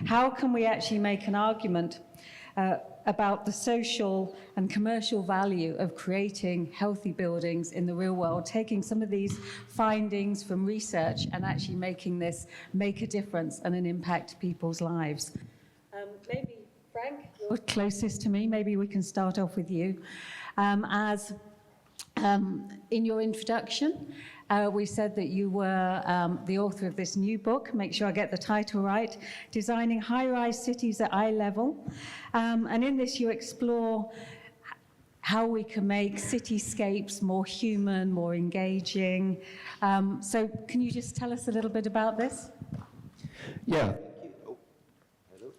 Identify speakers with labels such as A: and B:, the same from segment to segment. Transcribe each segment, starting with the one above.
A: how can we actually make an argument about the social and commercial value of creating healthy buildings in the real world, taking some of these findings from research and actually making this make a difference and an impact to people's lives. Maybe, Frank, you're closest to me. Maybe we can start off with you. In your introduction, we said that you were the author of this new book, make sure I get the title right, Designing High-Rise Cities at Eye Level. And in this you explore how we can make cityscapes more human, more engaging. So can you just tell us a little bit about this?
B: Yeah. Oh, hello.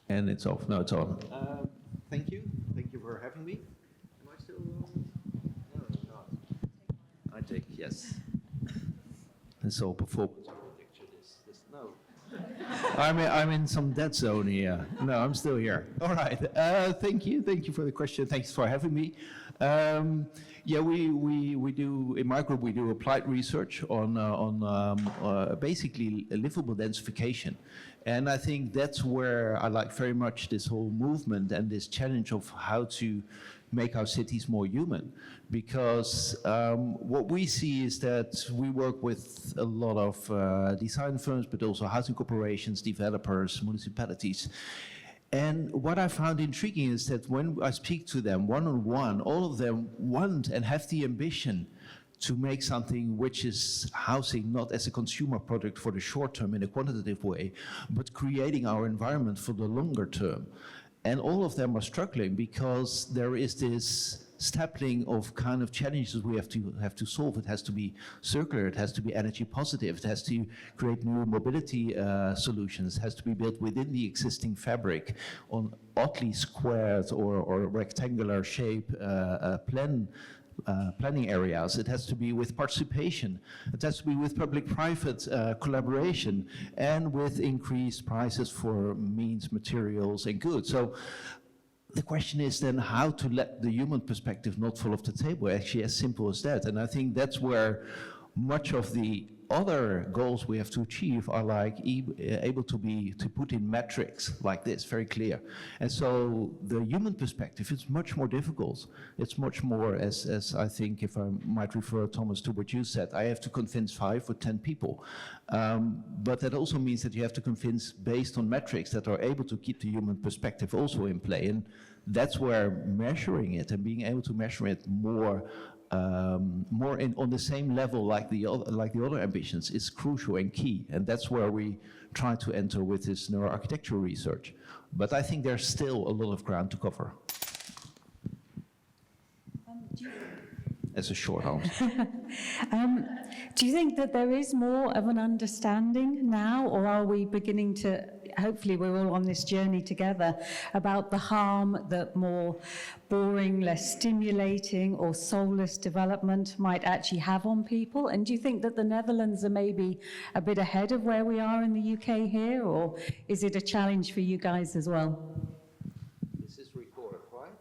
B: And it's off. No, it's on. Thank you. Thank you for having me. Am I still on? No, I'm not. I take, yes. And so performance architecture, no. I'm in some dead zone here. No, I'm still here. All right. Thank you. Thank you for the question. Thanks for having me. Yeah, we do, in my group, we do applied research on basically livable densification. And I think that's where I like very much this whole movement and this challenge of how to make our cities more human. Because what we see is that we work with a lot of design firms, but also housing corporations, developers, municipalities. And what I found intriguing is that when I speak to them one-on-one, all of them want and have the ambition to make something which is housing not as a consumer product for the short term in a quantitative way, but creating our environment for the longer term. And all of them are struggling because there is this stapling of kind of challenges we have to solve. It has to be circular, it has to be energy positive, it has to create new mobility solutions, it has to be built within the existing fabric on oddly squared or rectangular shape planning areas. It has to be with participation. It has to be with public-private collaboration and with increased prices for means, materials, and goods. So the question is then how to let the human perspective not fall off the table, actually as simple as that. And I think that's where much of the other goals we have to achieve are like able to put in metrics like this, very clear. And so the human perspective is much more difficult. It's much more, as I think, if I might refer, Thomas, to what you said, I have to convince 5 or 10 people. But that also means that you have to convince based on metrics that are able to keep the human perspective also in play. And that's where measuring it and being able to measure it more on the same level like the other ambitions is crucial and key, and that's where we try to enter with this neuroarchitectural research. But I think there's still a lot of ground to cover. As a short answer.
A: Do you think that there is more of an understanding now, or are we beginning to, hopefully we're all on this journey together, about the harm that more boring, less stimulating or soulless development might actually have on people? And do you think that the Netherlands are maybe a bit ahead of where we are in the UK here, or is it a challenge for you guys as well?
B: This is recorded, right?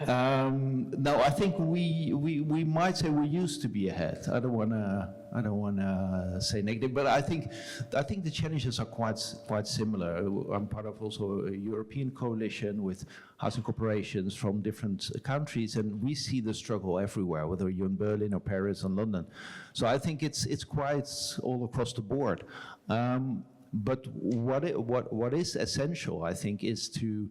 B: No, I think we might say we used to be ahead. I don't want to say negative, but I think the challenges are quite similar. I'm part of also a European coalition with housing corporations from different countries, and we see the struggle everywhere, whether you're in Berlin or Paris or London. So I think it's quite all across the board. But what is essential, I think, is to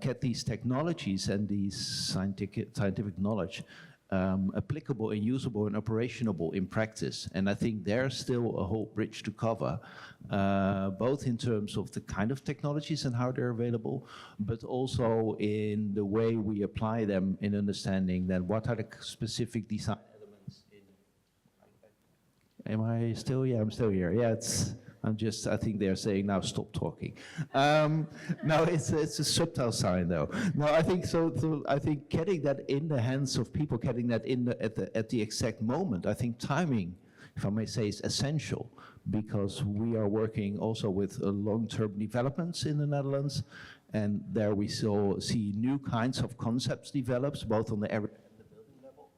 B: get these technologies and these scientific knowledge applicable and usable and operationable in practice. And I think there's still a whole bridge to cover, both in terms of the kind of technologies and how they're available, but also in the way we apply them in understanding that what are the specific design elements in... Am I still? Yeah, I'm still here. Yeah, I think they're saying now stop talking. No, it's a subtle sign though. No, I think so I think getting that in the hands of people, getting that in at the exact moment, I think timing, if I may say, is essential, because we are working also with long-term developments in the Netherlands, and there we see new kinds of concepts developed, both on the area and the building level.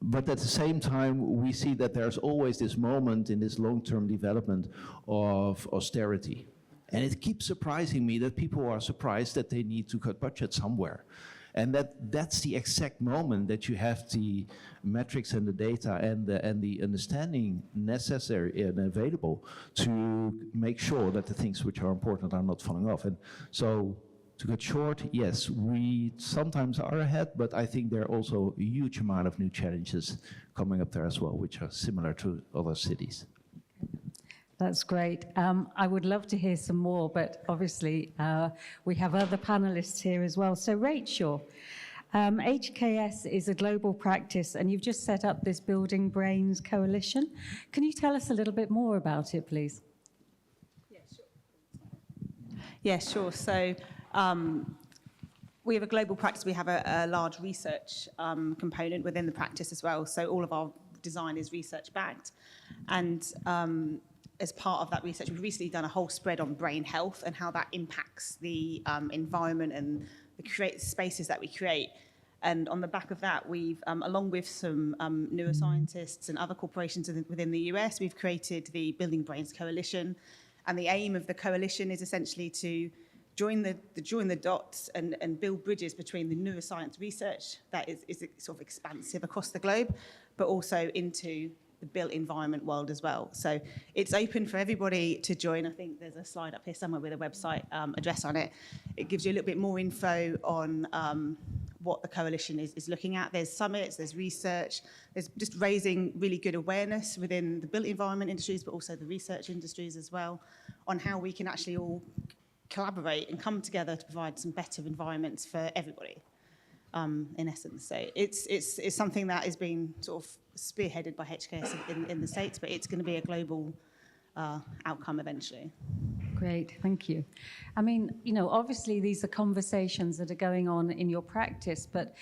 B: But at the same time, we see that there's always this moment in this long-term development of austerity. And it keeps surprising me that people are surprised that they need to cut budget somewhere. And that's the exact moment that you have the metrics and the data and the understanding necessary and available to make sure that the things which are important are not falling off. And so, to cut short, yes, we sometimes are ahead, but I think there are also a huge amount of new challenges coming up there as well, which are similar to other cities.
A: That's great. I would love to hear some more, but obviously we have other panelists here as well. So Rachel, HKS is a global practice, and you've just set up this Building Brains Coalition. Can you tell us a little bit more about it, please?
C: Yeah, sure. So we have a global practice. We have a large research component within the practice as well. So all of our design is research-backed. And as part of that research, we've recently done a whole spread on brain health and how that impacts the environment and the spaces that we create. And on the back of that, we've, along with some neuroscientists and other corporations within the US, we've created the Building Brains Coalition. And the aim of the coalition is essentially to join the dots and build bridges between the neuroscience research that is sort of expansive across the globe, but also into the built environment world as well. So it's open for everybody to join. I think there's a slide up here somewhere with a website address on it. It gives you a little bit more info on what the coalition is looking at. There's summits, there's research, there's just raising really good awareness within the built environment industries, but also the research industries as well, on how we can actually all collaborate and come together to provide some better environments for everybody. In essence, so it's something that is being sort of spearheaded by HKS in the States, but it's going to be a global outcome eventually.
A: Great, thank you. I mean, you know, obviously these are conversations that are going on in your practice, but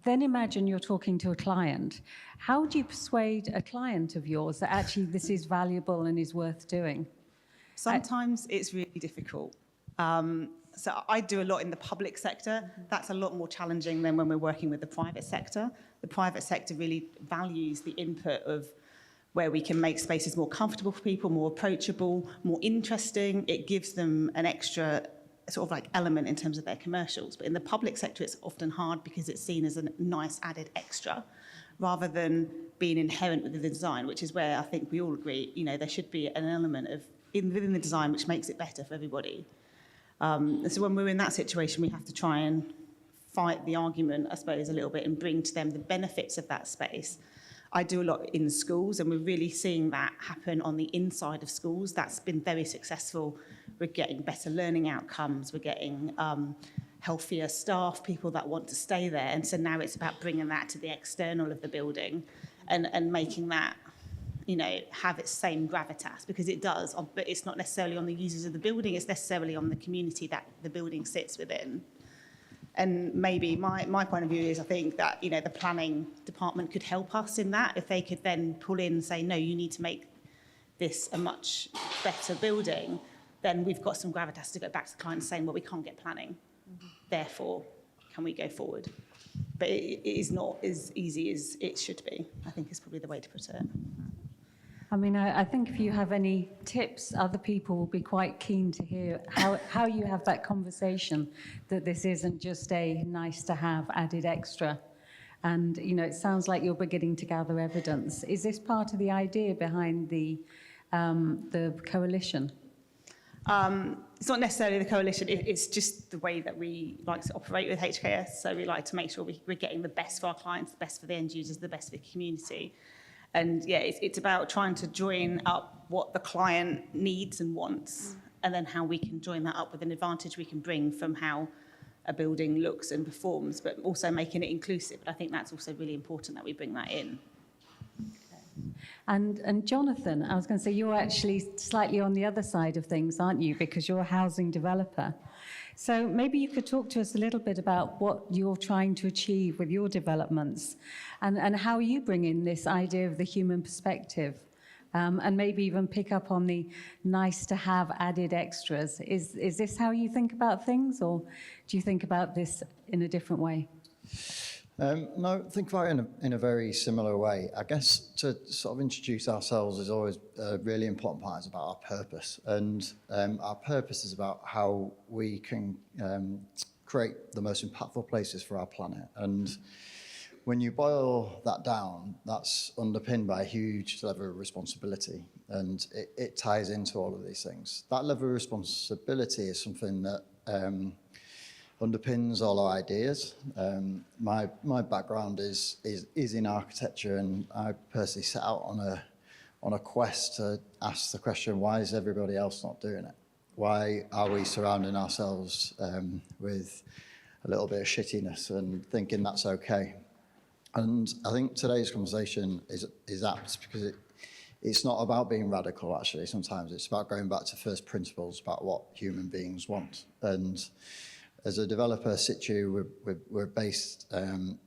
A: then imagine you're talking to a client. How do you persuade a client of yours that actually this is valuable and is worth doing?
C: Sometimes it's really difficult. So I do a lot in the public sector. That's a lot more challenging than when we're working with the private sector. The private sector really values the input of where we can make spaces more comfortable for people, more approachable, more interesting. It gives them an extra sort of like element in terms of their commercials. But in the public sector, it's often hard because it's seen as a nice added extra rather than being inherent with the design, which is where I think we all agree, you know, there should be an element of within the design which makes it better for everybody. So when we're in that situation, we have to try and fight the argument, I suppose, a little bit and bring to them the benefits of that space. I do a lot in schools, and we're really seeing that happen on the inside of schools. That's been very successful. We're getting better learning outcomes. We're getting healthier staff, people that want to stay there. And so now it's about bringing that to the external of the building and making that, you know, have its same gravitas, because it does, but it's not necessarily on the users of the building, it's necessarily on the community that the building sits within. And maybe my point of view is I think that, you know, the planning department could help us in that, if they could then pull in and say, no, you need to make this a much better building, then we've got some gravitas to go back to the client saying, well, we can't get planning, therefore, can we go forward? But it is not as easy as it should be, I think is probably the way to put it.
A: I mean, I think if you have any tips, other people will be quite keen to hear how you have that conversation, that this isn't just a nice to have added extra. And, you know, it sounds like you're beginning to gather evidence. Is this part of the idea behind the coalition?
C: It's not necessarily the coalition, it's just the way that we like to operate with HKS. So we like to make sure we're getting the best for our clients, the best for the end users, the best for the community. And yeah, it's about trying to join up what the client needs and wants, and then how we can join that up with an advantage we can bring from how a building looks and performs, but also making it inclusive. I think that's also really important that we bring that in.
A: And Jonathan, I was going to say, you're actually slightly on the other side of things, aren't you? Because you're a housing developer. So maybe you could talk to us a little bit about what you're trying to achieve with your developments and how you bring in this idea of the human perspective, and maybe even pick up on the nice to have added extras. Is this how you think about things, or do you think about this in a different way?
D: No, think about it in a very similar way. I guess to sort of introduce ourselves is always a really important part. Is about our purpose, and our purpose is about how we can create the most impactful places for our planet. And when you boil that down, that's underpinned by a huge level of responsibility, and it ties into all of these things. That level of responsibility is something that underpins all our ideas. My background is in architecture, and I personally set out on a quest to ask the question: why is everybody else not doing it? Why are we surrounding ourselves with a little bit of shittiness and thinking that's okay? And I think today's conversation is apt because it's not about being radical. Actually, sometimes it's about going back to first principles about what human beings want. And as a developer situ, we're based in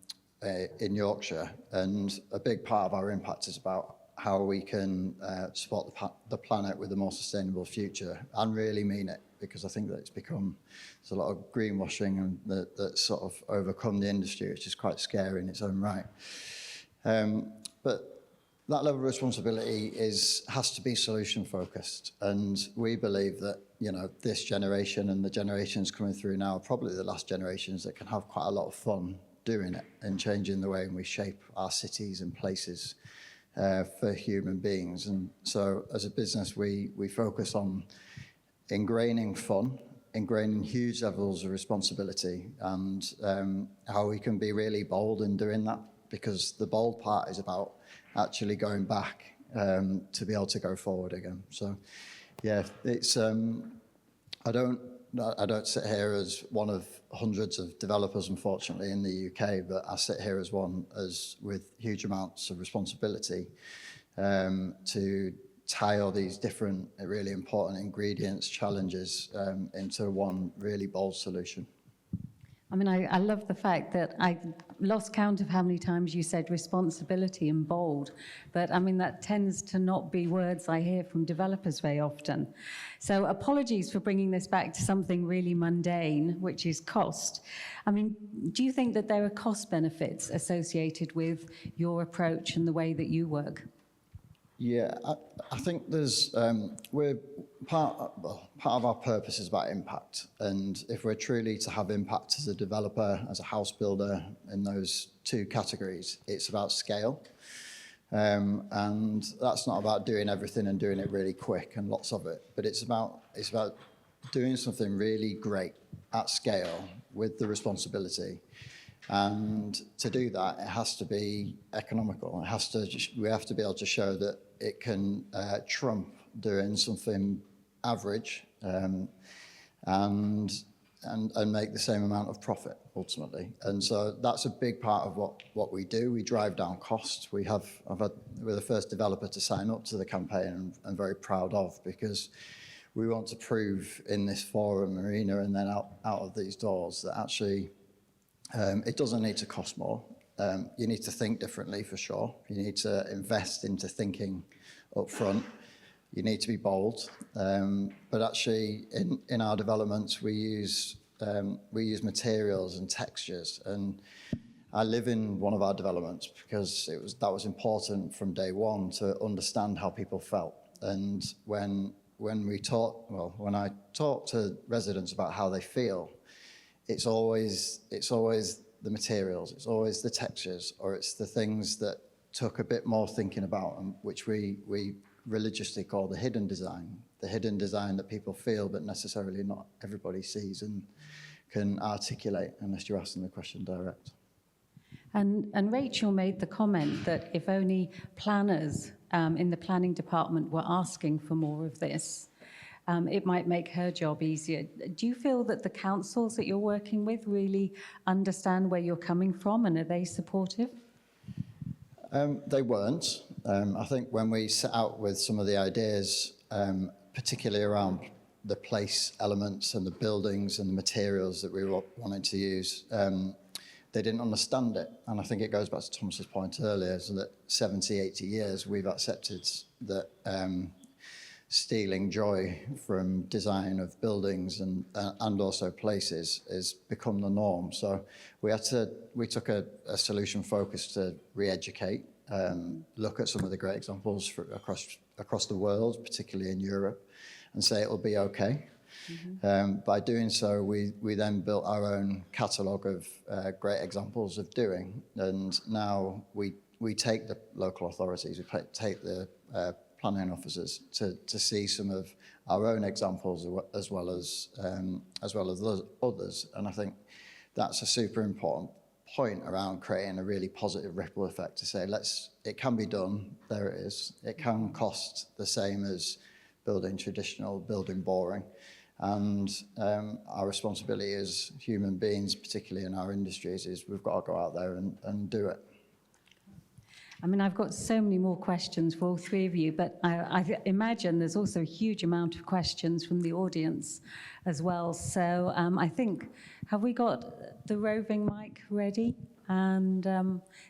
D: Yorkshire, and a big part of our impact is about how we can support the planet with a more sustainable future, and really mean it, because I think that there's a lot of greenwashing and that sort of overcome the industry, which is quite scary in its own right. But that level of responsibility has to be solution focused, and we believe that this generation and the generations coming through now are probably the last generations that can have quite a lot of fun doing it and changing the way we shape our cities and places for human beings. And so as a business, we focus on ingraining fun, ingraining huge levels of responsibility, and how we can be really bold in doing that, because the bold part is about actually going back to be able to go forward again. So yeah, it's I don't sit here as one of hundreds of developers, unfortunately, in the UK, but I sit here as one with huge amounts of responsibility to tie all these different, really important ingredients, challenges into one really bold solution.
A: I mean, I love the fact that I lost count of how many times you said responsibility and bold, but I mean, that tends to not be words I hear from developers very often. So apologies for bringing this back to something really mundane, which is cost. I mean, do you think that there are cost benefits associated with your approach and the way that you work?
D: Yeah, I think there's we're part of our purpose is about impact, and if we're truly to have impact as a developer, as a house builder, in those two categories, it's about scale, and that's not about doing everything and doing it really quick and lots of it, but it's about doing something really great at scale with the responsibility. And to do that, it has to be economical. We have to be able to show that it can trump doing something average and make the same amount of profit ultimately. And so that's a big part of what we do. We drive down costs. We're the first developer to sign up to the campaign, and I'm very proud of, because we want to prove in this forum arena and then out of these doors that actually it doesn't need to cost more. You need to think differently, for sure. You need to invest into thinking up front. You need to be bold. But actually, in our developments, we use materials and textures. And I live in one of our developments because that was important from day one, to understand how people felt. And when I talk to residents about how they feel, it's always the materials, it's always the textures, or it's the things that took a bit more thinking about, and which we religiously call the hidden design that people feel but necessarily not everybody sees and can articulate unless you're asking the question direct.
A: And Rachel made the comment that if only planners in the planning department were asking for more of this, it might make her job easier. Do you feel that the councils that you're working with really understand where you're coming from, and are they supportive?
D: They weren't. I think when we set out with some of the ideas, particularly around the place elements and the buildings and the materials that we were wanting to use, they didn't understand it. And I think it goes back to Thomas's point earlier, so that 70, 80 years we've accepted that stealing joy from design of buildings and also places is become the norm. So we took a solution focus to re-educate, look at some of the great examples across the world, particularly in Europe, and say it'll be okay. By doing so, we then built our own catalogue of great examples of doing, and now we take the local authorities, we take the planning officers to see some of our own examples as well as those others. And I think that's a super important point around creating a really positive ripple effect to say, it can be done, there it is. It can cost the same as building traditional, building boring. And our responsibility as human beings, particularly in our industries, is we've got to go out there and do it.
A: I mean, I've got so many more questions for all three of you, but I imagine there's also a huge amount of questions from the audience as well. So I think, have we got the roving mic ready? And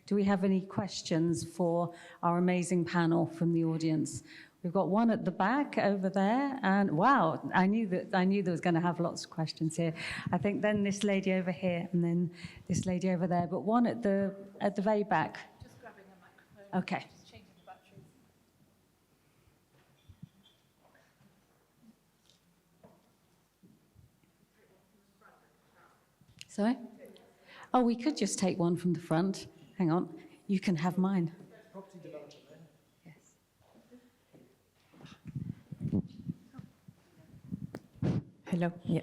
A: do we have any questions for our amazing panel from the audience? We've got one at the back over there, and wow, I knew there was going to have lots of questions here. I think then this lady over here, and then this lady over there, but one at the very back.
E: Just grabbing a microphone.
A: Okay.
E: Just changing the batteries.
A: Sorry? Oh, we could just take one from the front. Hang on, you can have mine.
E: Property developer there.
A: Yes.
F: Hello. Yeah.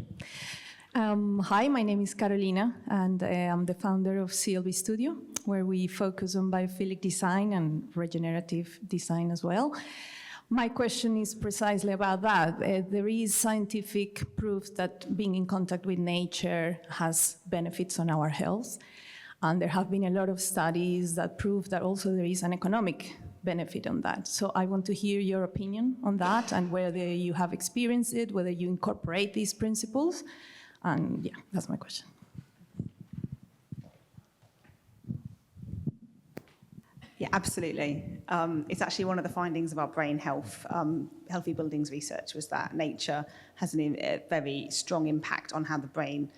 F: Hi, my name is Carolina, and I'm the founder of CLB Studio, where we focus on biophilic design and regenerative design as well. My question is precisely about that. There is scientific proof that being in contact with nature has benefits on our health, and there have been a lot of studies that prove that also there is an economic benefit on that. So I want to hear your opinion on that and whether you have experienced it, whether you incorporate these principles. And yeah, that's my question.
C: Yeah, absolutely. It's actually one of the findings of our brain health, healthy buildings research, was that nature has a very strong impact on how the brain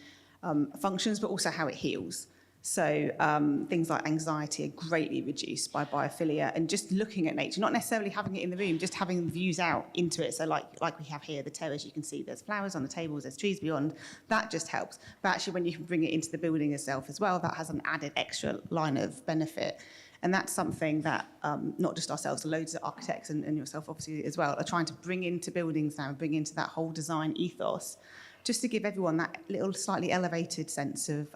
C: functions, but also how it heals. So things like anxiety are greatly reduced by biophilia, and just looking at nature, not necessarily having it in the room, just having views out into it. So like we have here, the terrace, you can see there's flowers on the tables, there's trees beyond, that just helps. But actually when you can bring it into the building itself as well, that has an added extra line of benefit. And that's something that not just ourselves, loads of architects and yourself obviously as well, are trying to bring into buildings now, bring into that whole design ethos, just to give everyone that little slightly elevated sense of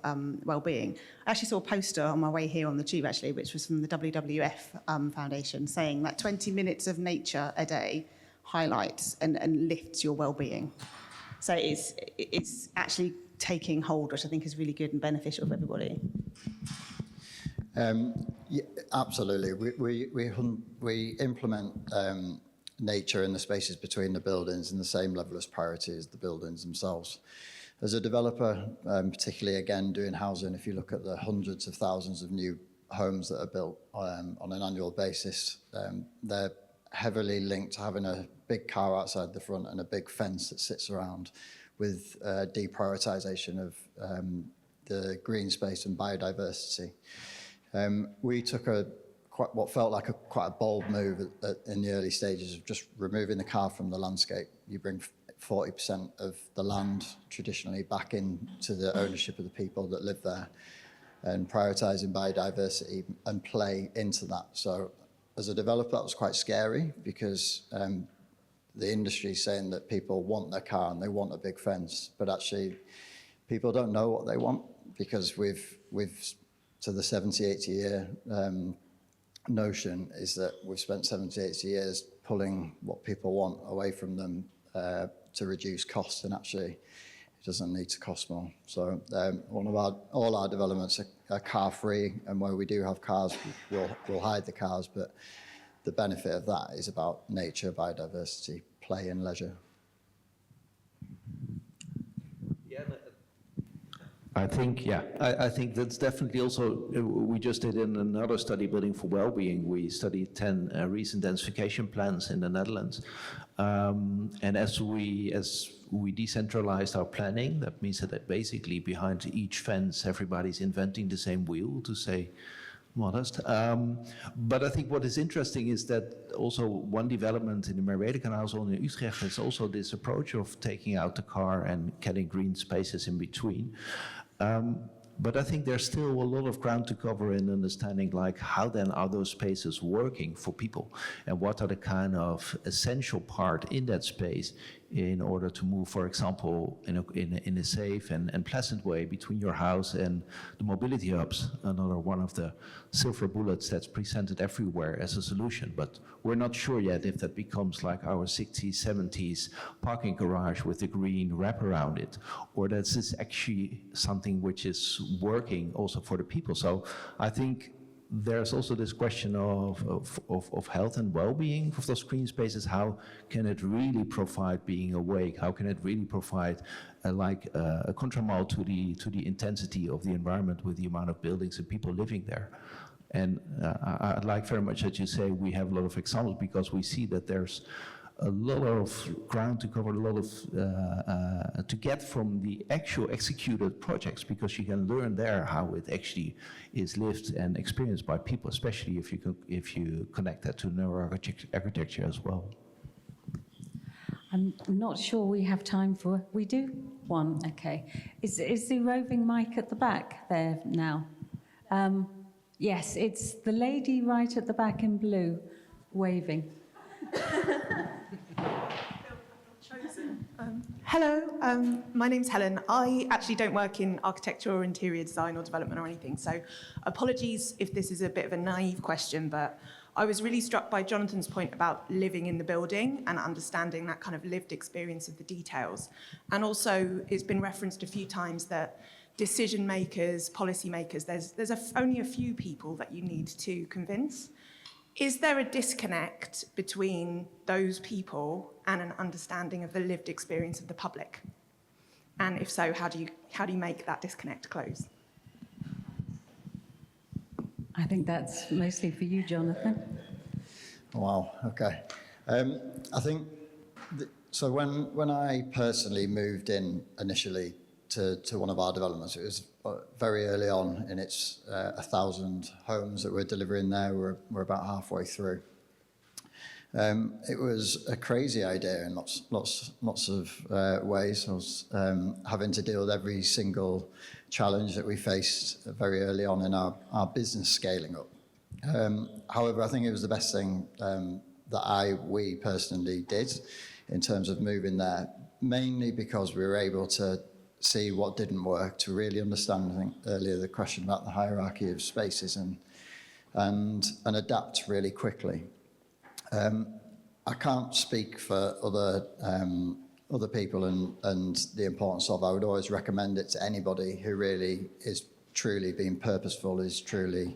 C: well-being. I actually saw a poster on my way here on the tube, actually, which was from the WWF Foundation, saying that 20 minutes of nature a day highlights and lifts your well-being. So it's actually taking hold, which I think is really good and beneficial for everybody.
D: Yeah, absolutely. We implement nature in the spaces between the buildings in the same level of priority as the buildings themselves. As a developer, particularly again doing housing, if you look at the hundreds of thousands of new homes that are built on an annual basis, they're heavily linked to having a big car outside the front and a big fence that sits around, with deprioritization of the green space and biodiversity. We took what felt like quite a bold move in the early stages of just removing the car from the landscape. You bring 40% of the land traditionally back into the ownership of the people that live there, and prioritising biodiversity and play into that. So as a developer, that was quite scary, because the industry is saying that people want their car and they want a big fence, but actually people don't know what they want, because we've to the 70, 80 year notion is that we've spent 70, 80 years pulling what people want away from them to reduce costs, and actually it doesn't need to cost more. So all our developments are car free, and where we do have cars, we'll hide the cars, but the benefit of that is about nature, biodiversity, play and leisure.
B: Yeah, I think, yeah, I think that's definitely also, we just did in another study, Building for Wellbeing, we studied 10 recent densification plans in the Netherlands. And as we decentralized our planning, that means that basically behind each fence, everybody's inventing the same wheel, to say modest. But I think what is interesting is that also one development in the Merwede-Kanaal in Utrecht is also this approach of taking out the car and getting green spaces in between. But I think there's still a lot of ground to cover in understanding, like, how then are those spaces working for people, and what are the kind of essential part in that space in order to move, for example, in a safe and pleasant way between your house and the mobility hubs, another one of the silver bullets that's presented everywhere as a solution. But we're not sure yet if that becomes like our 60s, 70s parking garage with a green wrap around it, or that's is actually something which is working also for the people. So I think there's also this question of health and well-being of those green spaces. How can it really provide being awake? How can it really provide a contramal to the intensity of the environment with the amount of buildings and people living there? And I like very much that you say we have a lot of examples, because we see that there's a lot of ground to cover, a lot of to get from the actual executed projects, because you can learn there how it actually is lived and experienced by people, especially if you connect that to neuroarchitecture as well.
A: I'm not sure we have time for, we do? One, okay. Is the roving mic at the back there now? Yes, it's the lady right at the back in blue, waving.
G: Hello, my name's Helen. I actually don't work in architecture or interior design or development or anything, so apologies if this is a bit of a naive question, but I was really struck by Jonathan's point about living in the building and understanding that kind of lived experience of the details. And also, it's been referenced a few times that decision makers, policy makers, there's only a few people that you need to convince. Is there a disconnect between those people and an understanding of the lived experience of the public? And if so, how do you make that disconnect close?
A: I think that's mostly for you, Jonathan.
D: Wow, okay. I think, so when I personally moved in initially to one of our developments, it was very early on in its 1,000 homes that we're delivering there. We're about halfway through. It was a crazy idea in lots of ways. I was having to deal with every single challenge that we faced very early on in our business scaling up. However, I think it was the best thing that we personally did in terms of moving there, mainly because we were able to see what didn't work, to really understand, I think earlier, the question about the hierarchy of spaces and adapt really quickly. I can't speak for other people and the importance of. I would always recommend it to anybody who really is truly being purposeful, is truly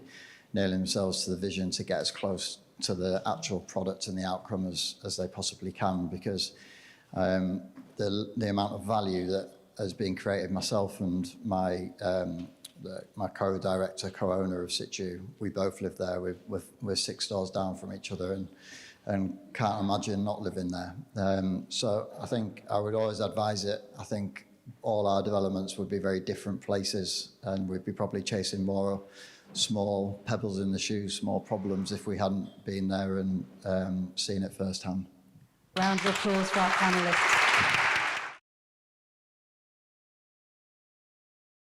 D: nailing themselves to the vision to get as close to the actual product and the outcome as they possibly can, because the amount of value that has been created, myself and my co-director, co-owner of Situ, we both live there. We're 6 doors down from each other and can't imagine not living there. So I think I would always advise it. I think all our developments would be very different places, and we'd be probably chasing more small pebbles in the shoe, small problems, if we hadn't been there and seen it firsthand.
A: Round of applause for our panellists.